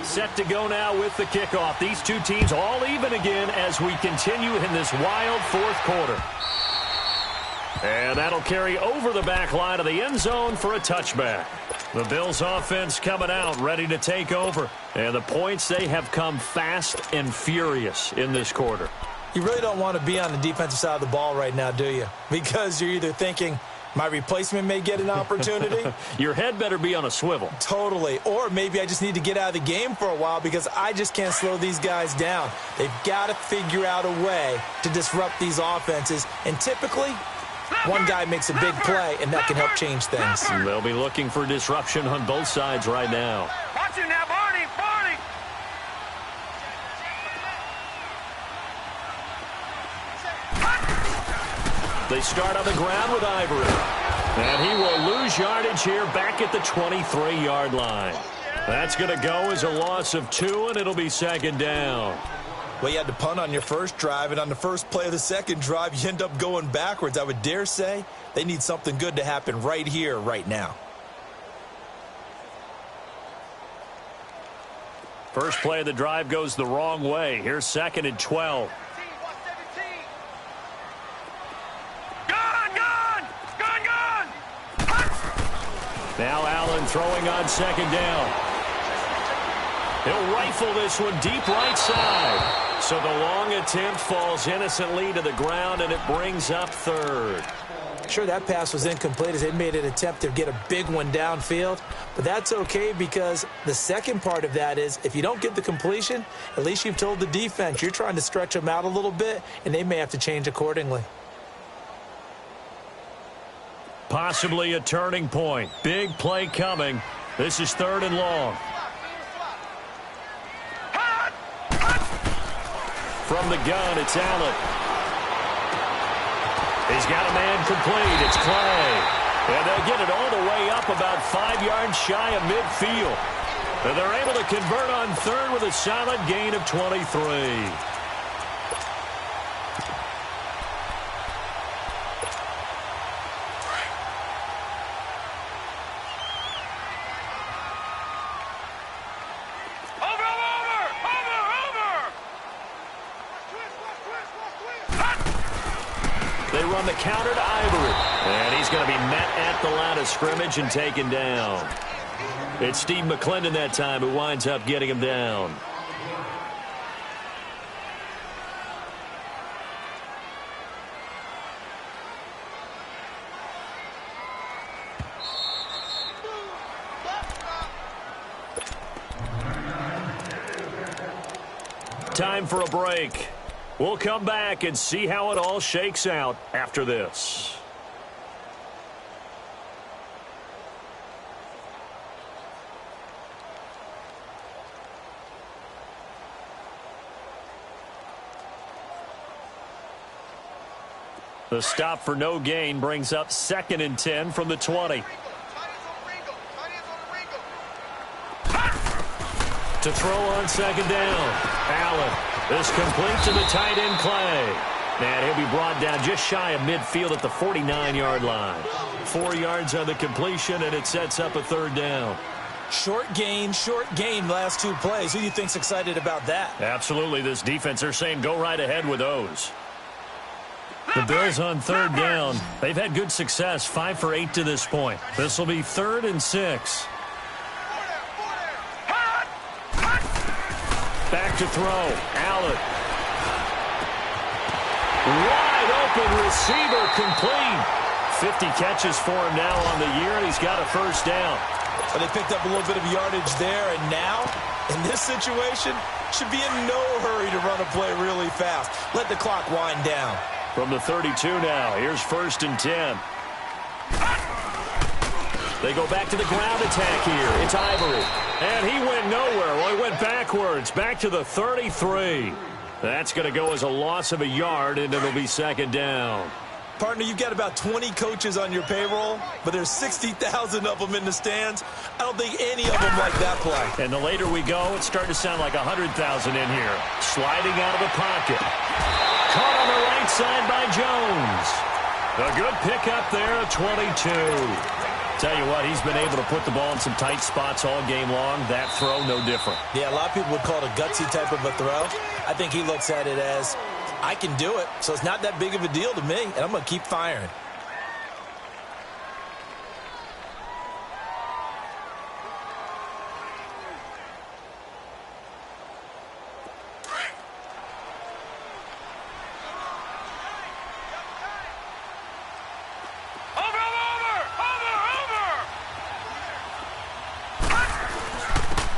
Set to go now with the kickoff. These two teams all even again as we continue in this wild 4th quarter. And that'll carry over the back line of the end zone for a touchback. The Bills offense coming out, ready to take over. And the points, they have come fast and furious in this quarter. You really don't want to be on the defensive side of the ball right now, do you? Because you're either thinking, my replacement may get an opportunity. Your head better be on a swivel. Totally. Or maybe I just need to get out of the game for a while because I just can't slow these guys down. They've got to figure out a way to disrupt these offenses. And typically, one guy makes a big play, and that can help change things. They'll be looking for disruption on both sides right now. Watch it now, Barney! They start on the ground with Ivory. And he will lose yardage here back at the 23-yard line. That's going to go as a loss of 2, and it'll be second down. Well, you had to punt on your first drive, and on the first play of the second drive, you end up going backwards. I would dare say they need something good to happen right here, right now. First play of the drive goes the wrong way. Here's second and 12. Now Allen throwing on second down. He'll rifle this one deep right side. So the long attempt falls innocently to the ground, and it brings up third. Sure, that pass was incomplete as they made an attempt to get a big one downfield. But that's okay because the second part of that is if you don't get the completion, at least you've told the defense you're trying to stretch them out a little bit, and they may have to change accordingly. Possibly a turning point. Big play coming. This is third and long. From the gun, it's Allen. He's got a man complete. It's Clay. And they'll get it all the way up about 5 yards shy of midfield. And they're able to convert on third with a solid gain of 23. They run the counter to Ivory. And he's going to be met at the line of scrimmage and taken down. It's Steve McClendon that time who winds up getting him down. Time for a break. We'll come back and see how it all shakes out after this. The stop for no gain brings up second and 10 from the 20. To throw on second down. Allen is complete to the tight end Clay. And he'll be brought down just shy of midfield at the 49-yard line. 4 yards on the completion, and it sets up a third down. Short gain last 2 plays. Who do you think's excited about that? Absolutely. This defense, they're saying go right ahead with those. The Bills on third down. They've had good success, 5 for 8 to this point. This will be 3rd and 6. Back to throw. Allen. Wide open receiver complete. 50 catches for him now on the year, and he's got a first down. But they picked up a little bit of yardage there, and now, in this situation, should be in no hurry to run a play really fast. Let the clock wind down. From the 32 now, here's 1st and 10. They go back to the ground attack here. It's Ivory. And he went nowhere. Well, he went backwards, back to the 33. That's going to go as a loss of a yard, and it'll be second down. Partner, you've got about 20 coaches on your payroll, but there's 60,000 of them in the stands. I don't think any of them like that play. And the later we go, it's starting to sound like 100,000 in here. Sliding out of the pocket. Caught on the right side by Jones. A good pickup there at 22. Tell you what, he's been able to put the ball in some tight spots all game long. That throw, no different. Yeah, a lot of people would call it a gutsy type of a throw. I think he looks at it as, I can do it, so it's not that big of a deal to me, and I'm going to keep firing.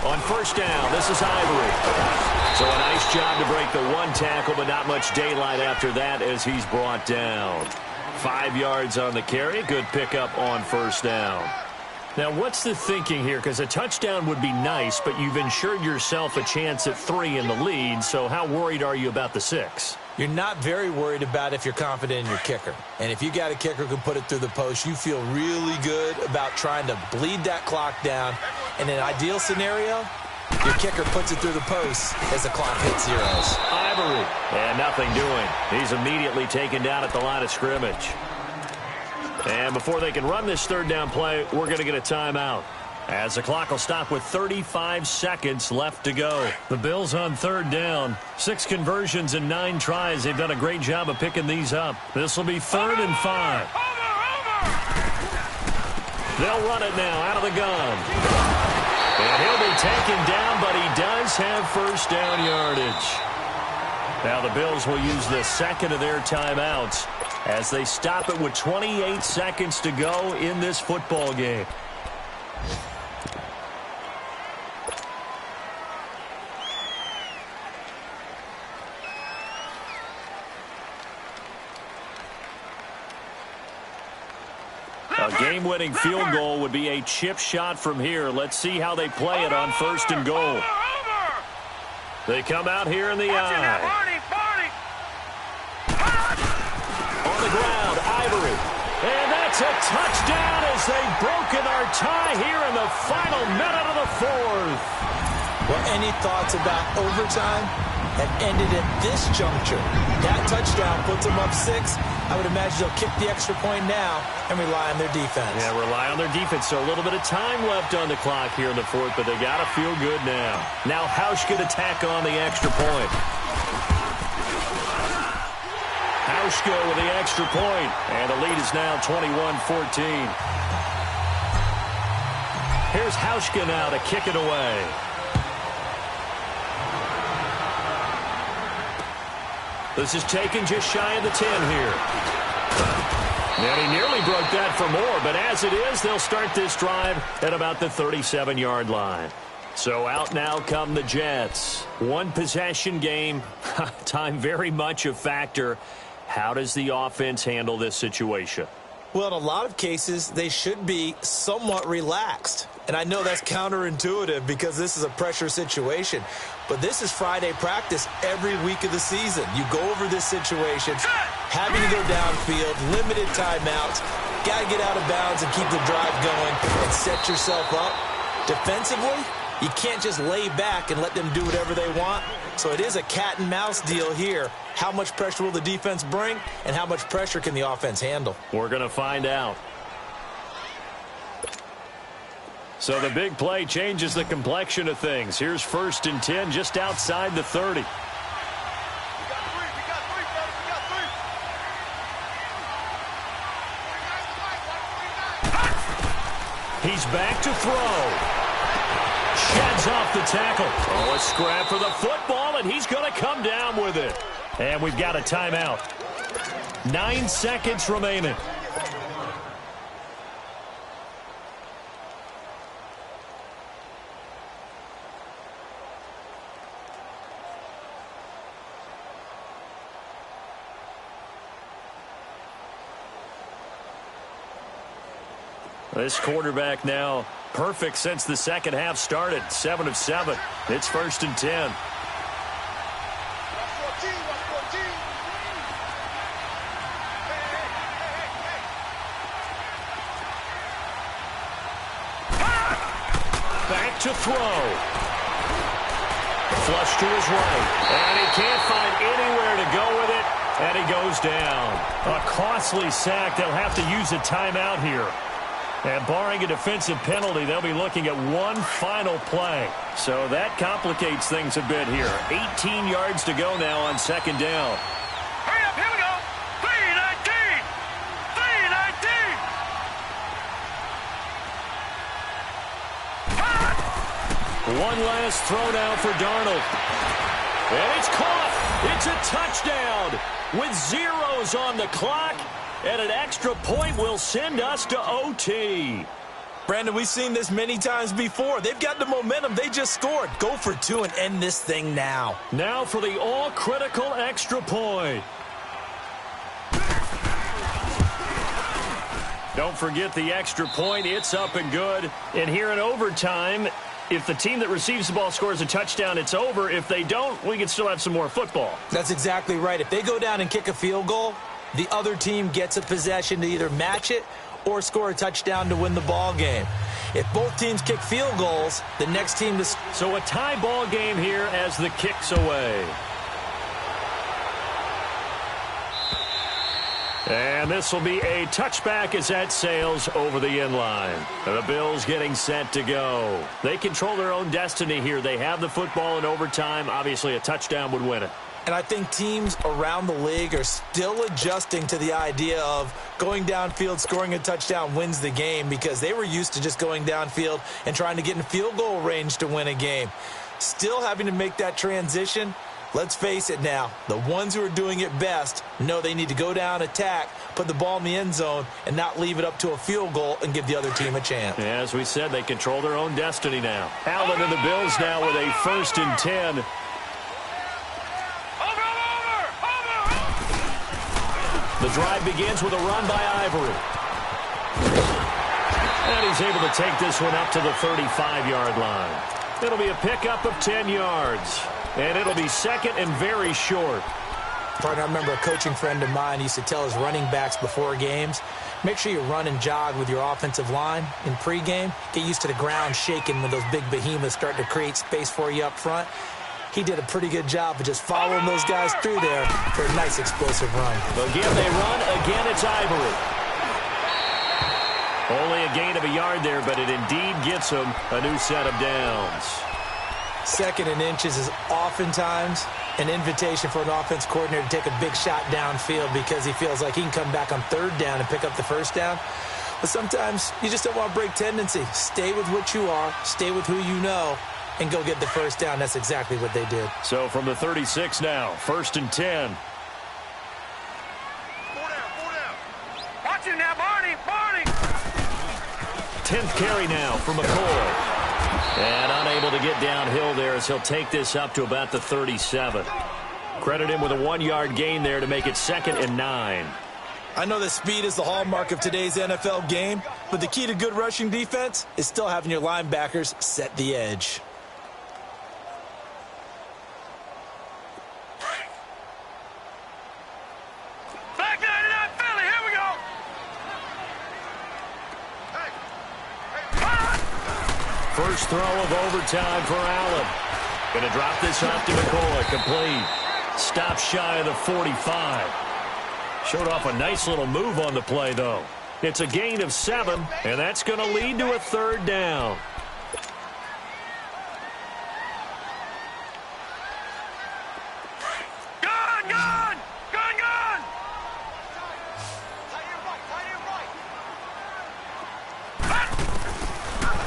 On first down, this is Ivory. So a nice job to break the one tackle, but not much daylight after that as he's brought down. 5 yards on the carry. Good pickup on first down. Now, what's the thinking here? Because a touchdown would be nice, but you've ensured yourself a chance at 3 in the lead, so how worried are you about the 6? You're not very worried about if you're confident in your kicker. And if you got a kicker who can put it through the post, you feel really good about trying to bleed that clock down. In an ideal scenario, your kicker puts it through the post as the clock hits zeros. Ivory, and nothing doing. He's immediately taken down at the line of scrimmage. And before they can run this third down play, we're going to get a timeout, as the clock will stop with 35 seconds left to go. The Bills on third down. 6 conversions and 9 tries. They've done a great job of picking these up. This will be 3rd and 5. They'll run it now out of the gun. And he'll be taken down, but he does have first down yardage. Now the Bills will use the second of their timeouts as they stop it with 28 seconds to go in this football game. A game-winning field goal would be a chip shot from here. Let's see how they play it on 1st and goal. They come out here in the eye. On the ground, Ivory. And that's a touchdown as they've broken our tie here in the final minute of the 4th. Well, any thoughts about overtime have ended at this juncture? That touchdown puts them up 6. I would imagine they'll kick the extra point now and rely on their defense. Yeah, rely on their defense. So a little bit of time left on the clock here in the 4th, but they got to feel good now. Now Hauschka to tack on the extra point. Hauschka with the extra point, and the lead is now 21-14. Here's Hauschka now to kick it away. This is taken just shy of the 10 here. And he nearly broke that for more, but as it is, they'll start this drive at about the 37-yard line. So out now come the Jets. One possession game. Time very much a factor. How does the offense handle this situation? Well, in a lot of cases, they should be somewhat relaxed. And I know that's counterintuitive because this is a pressure situation. But this is Friday practice every week of the season. You go over this situation, having to go downfield, limited timeouts, got to get out of bounds and keep the drive going and set yourself up. Defensively, you can't just lay back and let them do whatever they want. So it is a cat and mouse deal here. How much pressure will the defense bring, and how much pressure can the offense handle? We're going to find out. So the big play changes the complexion of things. Here's 1st and 10 just outside the 30. He's back to throw. Sheds off the tackle. Oh, a scrap for the football, and he's going to come down with it. And we've got a timeout. 9 seconds remaining. This quarterback now perfect since the second half started. 7 of 7. It's 1st and 10. Back to throw. Flush to his right. And he can't find anywhere to go with it. And he goes down. A costly sack. They'll have to use a timeout here. And barring a defensive penalty, they'll be looking at one final play. So that complicates things a bit here. 18 yards to go now on 2nd down. Hurry up, here we go. 3-19. 3-19. One last throw now for Darnold. And it's caught. It's a touchdown with zeros on the clock. And an extra point will send us to OT. Brandon, we've seen this many times before. They've got the momentum. They just scored. Go for 2 and end this thing now. Now for the all-critical extra point. Don't forget the extra point. It's up and good. And here in overtime, If the team that receives the ball scores a touchdown, it's over. If they don't, we can still have some more football. That's exactly right. If they go down and kick a field goal, the other team gets a possession to either match it or score a touchdown to win the ball game. If both teams kick field goals, the next team to... So a tie ball game here as the kick's away. And this will be a touchback as that sails over the end line. The Bills getting set to go. They control their own destiny here. They have the football in overtime. Obviously, a touchdown would win it. And I think teams around the league are still adjusting to the idea of going downfield, scoring a touchdown wins the game, because they were used to just going downfield and trying to get in field goal range to win a game. Still having to make that transition. Let's face it now, the ones who are doing it best know they need to go down, attack, put the ball in the end zone, and not leave it up to a field goal and give the other team a chance. Yeah, as we said, they control their own destiny now. Allen and the Bills now with a 1st and 10. The drive begins with a run by Ivory. And he's able to take this one up to the 35-yard line. It'll be a pickup of 10 yards. And it'll be 2nd and very short. Partner, I remember a coaching friend of mine used to tell his running backs before games, make sure you run and jog with your offensive line in pregame. Get used to the ground shaking when those big behemoths start to create space for you up front. He did a pretty good job of just following those guys through there for a nice explosive run. Again, they run. Again, it's Ivory. Only a gain of a yard there, but it indeed gets him a new set of downs. 2nd and inches is oftentimes an invitation for an offense coordinator to take a big shot downfield because he feels like he can come back on 3rd down and pick up the 1st down. But sometimes you just don't want to break tendency. Stay with what you are, stay with who you know, and go get the 1st down. That's exactly what they did. So from the 36 now, 1st and 10. 4 down. Watch it now, Barney. 10th carry now for McCoy. And unable to get downhill there as he'll take this up to about the 37. Credit him with a 1-yard gain there to make it 2nd and 9. I know that speed is the hallmark of today's NFL game, but the key to good rushing defense is still having your linebackers set the edge. Back 99 Philly. Here we go. First throw of overtime for Allen. Going to drop this off to McCoy. Complete. Stop shy of the 45. Showed off a nice little move on the play, though. It's a gain of 7, and that's going to lead to a 3rd down.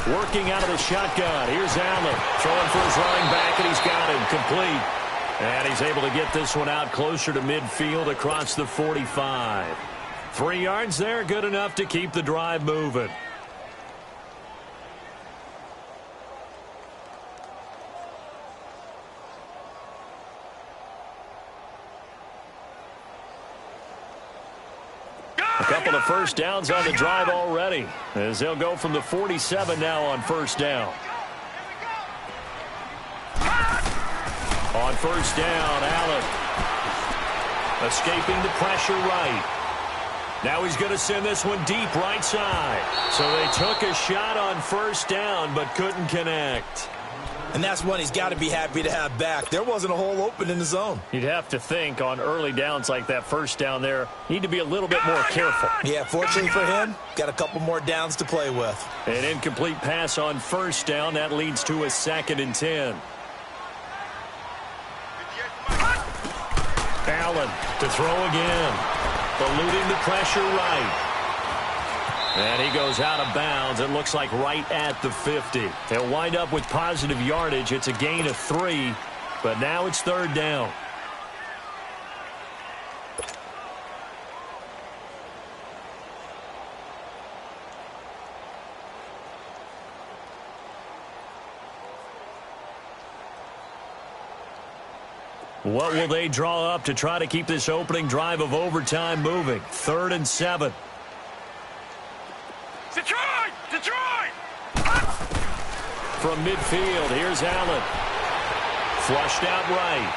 Working out of the shotgun. Here's Allen. Throwing for his running back, and he's got him. Complete. And he's able to get this one out closer to midfield across the 45. 3 yards there, good enough to keep the drive moving. A couple of 1st downs on the drive already, as they'll go from the 47 now on 1st down. On 1st down, Allen escaping the pressure right. Now he's going to send this one deep right side. So they took a shot on 1st down but couldn't connect. And that's one he's got to be happy to have back. There wasn't a hole open in the zone. You'd have to think on early downs like that 1st down there, need to be a little bit more careful. Yeah, fortunately for him, got a couple more downs to play with. An incomplete pass on 1st down. That leads to a 2nd and 10. Allen to throw again. Eluding the pressure right. And he goes out of bounds. It looks like right at the 50. They'll wind up with positive yardage. It's a gain of 3, but now it's 3rd down. What will they draw up to try to keep this opening drive of overtime moving? 3rd and 7. Detroit! from midfield. Here's Allen. Flushed out right.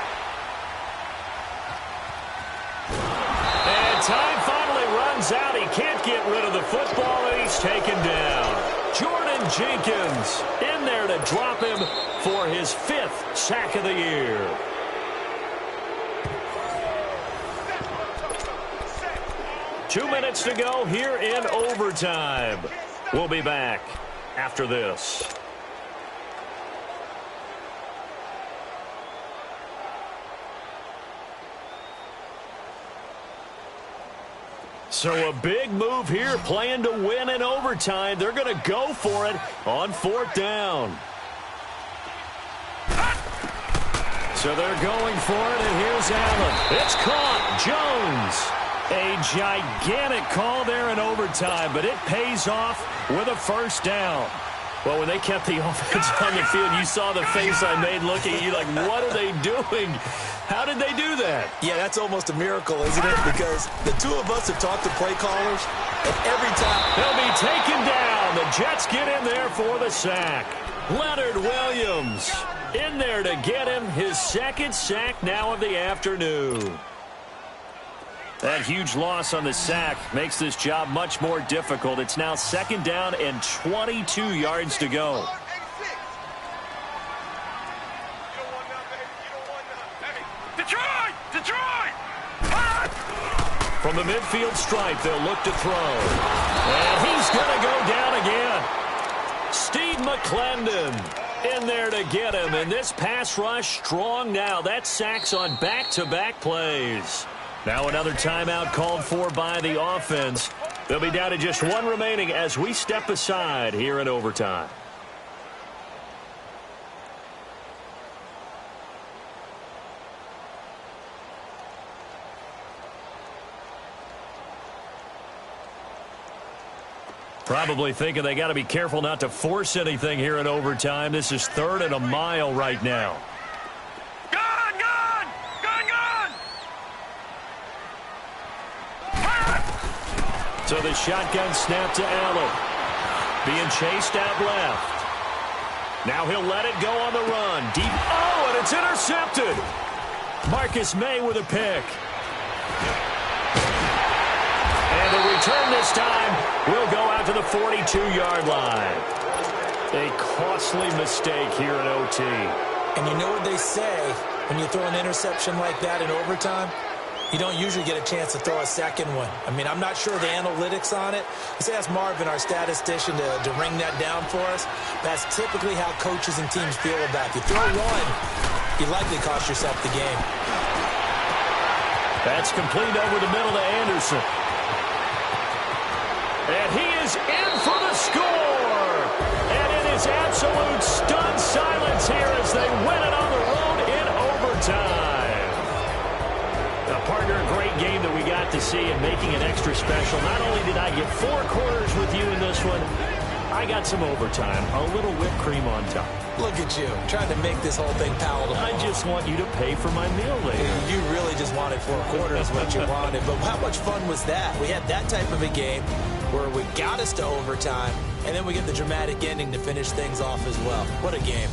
And time finally runs out. He can't get rid of the football, and he's taken down. Jordan Jenkins in there to drop him for his 5th sack of the year. Two minutes to go here in overtime. We'll be back after this. So a big move here, playing to win in overtime. They're going to go for it on 4th down. So they're going for it, and here's Allen. It's caught. Jones. A gigantic call there in overtime, but it pays off with a 1st down. Well, when they kept the offense on the field, you saw the face I made looking at you like, what are they doing? How did they do that? Yeah, that's almost a miracle, isn't it? Because the two of us have talked to play callers, and every time they'll be taken down. The Jets get in there for the sack. Leonard Williams in there to get him his 2nd sack now of the afternoon. That huge loss on the sack makes this job much more difficult. It's now 2nd down and 22 yards to go. Detroit! Detroit! From the midfield stripe, they'll look to throw. And he's going to go down again. Steve McClendon in there to get him. And this pass rush strong now. That sacks on back-to-back plays. Now another timeout called for by the offense. They'll be down to just 1 remaining as we step aside here in overtime. Probably thinking they got to be careful not to force anything here in overtime. This is 3rd and a mile right now. So the shotgun snap to Allen. Being chased out left. Now he'll let it go on the run. Deep. Oh, and it's intercepted. Marcus May with a pick. And the return this time will go out to the 42-yard line. A costly mistake here in OT. And you know what they say when you throw an interception like that in overtime? You don't usually get a chance to throw a 2nd one. I mean, I'm not sure the analytics on it. Let's ask Marvin, our statistician, to ring that down for us. That's typically how coaches and teams feel about it. You throw one, you likely cost yourself the game. That's complete over the middle to Anderson. And he is in for the score. And it is absolute stunned silence here as they win it on the road in overtime. Partner, a great game that we got to see and making it extra special. Not only did I get 4 quarters with you in this one, I got some overtime, a little whipped cream on top. Look at you, trying to make this whole thing palatable. I just want you to pay for my meal later. You really just wanted 4 quarters what you wanted. But how much fun was that? We had that type of a game where we got us to overtime, and then we get the dramatic ending to finish things off as well. What a game.